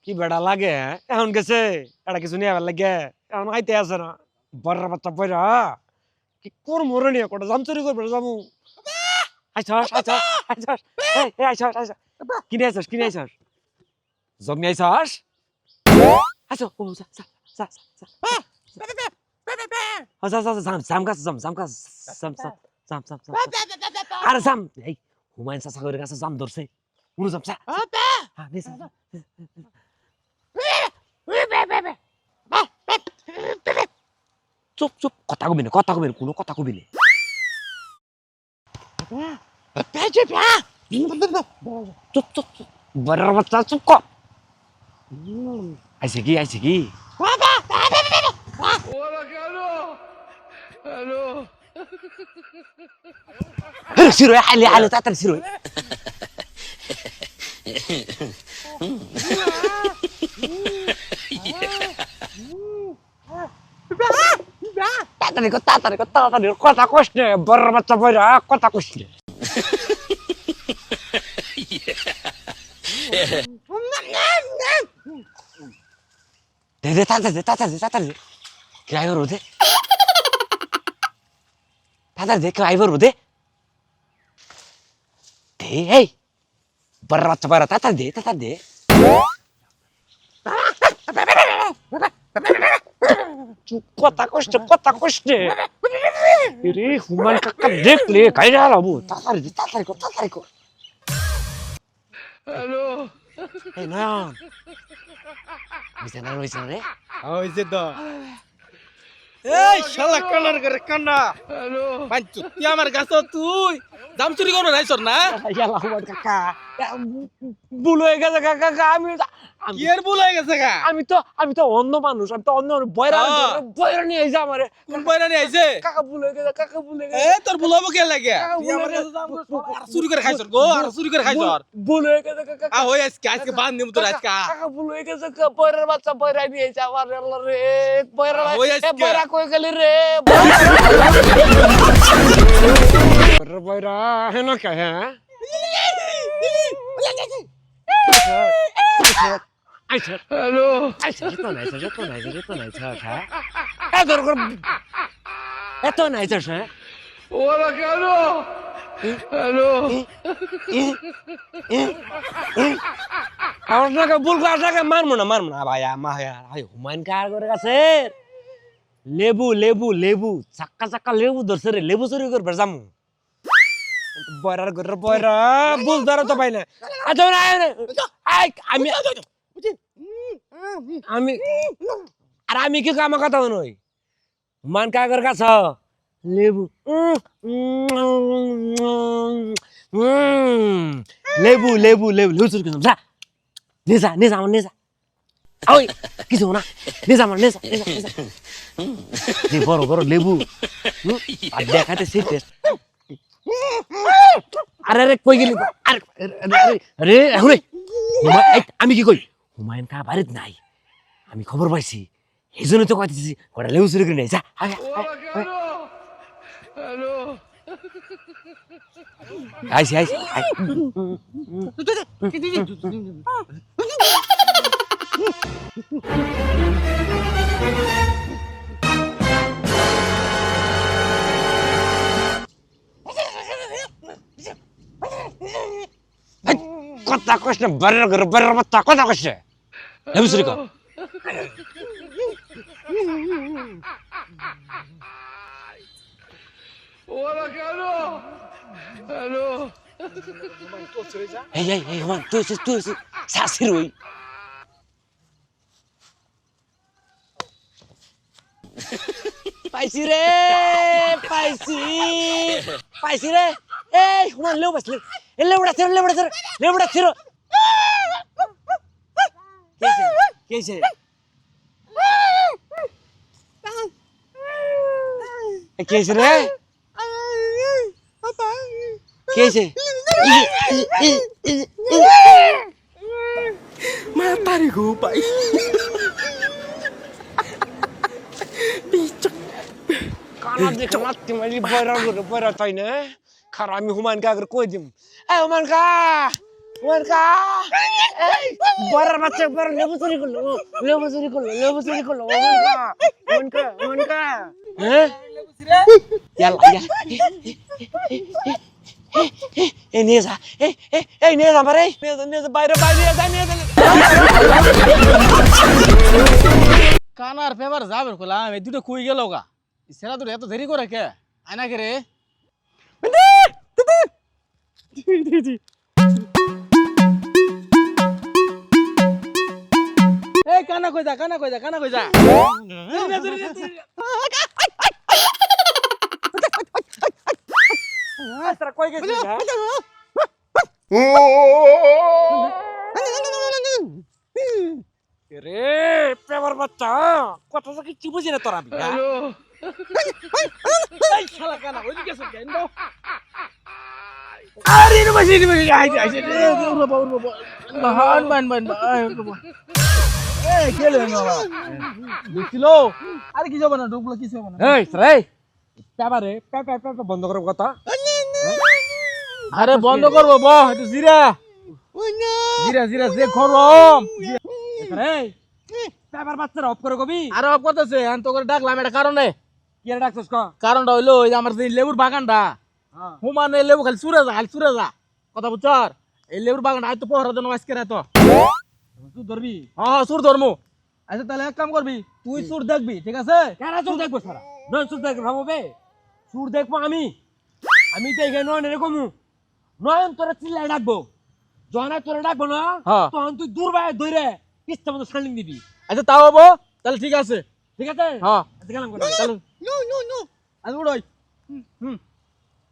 কি বেড়া লাগে এখন গেছে এটা কিছু নিয়ে আবার লাগে এখন আইতে আছে না বড় বাচ্চা বইরা কি কোন মরে নিয়ে কোটা জাম চুরি করবে জামু আইছাস আইছাস আইছাস এই আইছাস আইছাস কিনে আইছাস জগ নিয়ে আইছাস আইছো ও যা যা যা যা যা যা জাম জাম গাছ জাম জাম গাছ জাম জাম জাম জাম জাম আরে জাম এই হুমায়ুন চাচা করে গাছে জাম ধরছে উনি জাম যা হ্যাঁ নে যা চুপ চুপ কথা কবি না কোনো কথা কবি না চুপ চুপ চুপ বড় বাচ্চা চুপ কর আইছে কি সিরো হালে তাড়াতাড়ি সিরো তাড়াতাড়ি কথা কইস না বড় বাচ্চা বইরা কথা কইস না দে তাড়াতাড়ি ড্রাইভার ওদে ড্রাইভার ওদে দে এই বড় বাচ্চা বইরা তাড়াতাড়ি দে কথা কইস না রে হুমান কাকা দেখলে কাইরা লাবু তাড়াতাড়ি কর হ্যালো এই নয়ন হইছে না রে হইছে তো এই শালা কানার করে কান্না হ্যালো পাঁচু তুই আমার গাছ তুই জাম চুরি করো নাই সর না ইয়ালা হুমান কাকা ভুল হয়ে গেছে কাকা কি এর ভুল হয়ে গেছে গা আমি তো অন্য মানুষ আমি তো অন্য বয়রা নিয়ে আইছে আমারে কোন বইরা নিয়ে আইছে কাকা ভুল হয়ে গেছে এ তোর ভুল হবো কে লাগে তুই আমার কাছে জাম চুরি করে খাইছর গো আর চুরি করে খাইছর ভুল হয়ে গেছে কাকা আ হই আজকে বান নিম তোর আজকে কাকা ভুল হয়ে গেছে বয়রার বাচ্চা বয়রা নিয়ে আইছে আমার আল্লাহ রে বয়রা কই গেলি রে বয়রা হেন কে হ্যাঁ হ্যালো এত নাইছাস হ্যাঁ ওরা কেন হ্যালো আপনাকে ভুল করে মারবো না ভাইয়া হুমায়ুন কার করে গেছে লেবু চাক্কা লেবু ধরছে রে লেবু চুরি করবে যামু বয়রার ঘরের বয়রা বুঝ ধরো তো পাই না আচ্ছা আমি কি আমার কথা নই হুমায়ুন কার কাছ লেবু চুরি করলাম যা নে যা ওই কিছু না নে যা বড় লেবু আর দেখাতে সেই আরে কই গেলি আরে আমি কি কই হুমায়ুন কা বাড়িতে নাই আমি খবর পাইছি এই জন্য তো কইতেছি ওটা লেবু চুরি করে নেই যা হ্যালো আইসি কথা কইস না বড় বাচ্চা কথা কইস না লেবু চুরি কর ওরা কেন হ্যালো এই হুমায়ুন তুই শাসির ওই পাইছি রে এই হুমায়ুন লেবু পাইছি লেবুটা ছিল কেছে রে কেছে মাতারি গো পাই কানা দেখে মারতে মারি বয়রা তাই না খারাপ আমি হুমায়ুন কা করে কই দিম এই হুমায়ুন কা মনকা এই বড় বাচ্চা বড় লেবু চুরি করলো মনকা হ্যাঁ ইয়াল্লা এই নিয়ে যা এই নিয়ে যা মারে নিয়ে যা বাইরে নিয়ে যা কানার পেপার যাবে কইলাম এই দুটো কই গেল গা সেরা দুটো এত দেরি করে কে আয়না কে রে এই কানা কই যা তোরা কই গেছিস হ্যাঁ রে পেপার বাচ্চা কথা তো কিছু বুঝি না তোরা Hello. এই শালা কানা ওই দিকে সর কেন আরে রে বসে আইছে এই কেলে বাবা দেখছিল আরে কি যাবে না ঢুকলো কিছু হবে না এই রে পেপারে পেপার বন্ধ করব কথা আরে বন্ধ করবো ব একটু জিরা যে গরম রে পেপার বাচ্চারা অফ করে কবি আরে অফ করতেছে আমি তো করে ডাকলাম এটা কারণে কি রে ডাকছস ক কারণটা হইলো ওই যে আমার যে লেবুর বাগানটা হুমানে লেবু খালি চুরে যা কথা বুঝছর এই লেবুর বাগানটা আজ তো পহরা দেন আজকে না তো তুই ধরবি হ্যাঁ সুর ধর্ম আচ্ছা তাহলে এক কাম করবি তুই সুর দেখবি ঠিক আছে কেনা চুর দেখবো সারা নয় চুর দেখবো ভাববে চুর দেখবো আমি তো এখানে নয় এরকম নয়ন তোরা চিল্লাই ডাকবো যখন তোরা ডাকবো না হ্যাঁ। তখন তুই দূর বাইরে ধরে ইচ্ছা মতো সান্ডিং দিবি আচ্ছা তাও হবো তাহলে ঠিক আছে ঠিক আছে হ্যাঁ আচ্ছা গেলাম তাহলে নো আচ্ছা উড়াই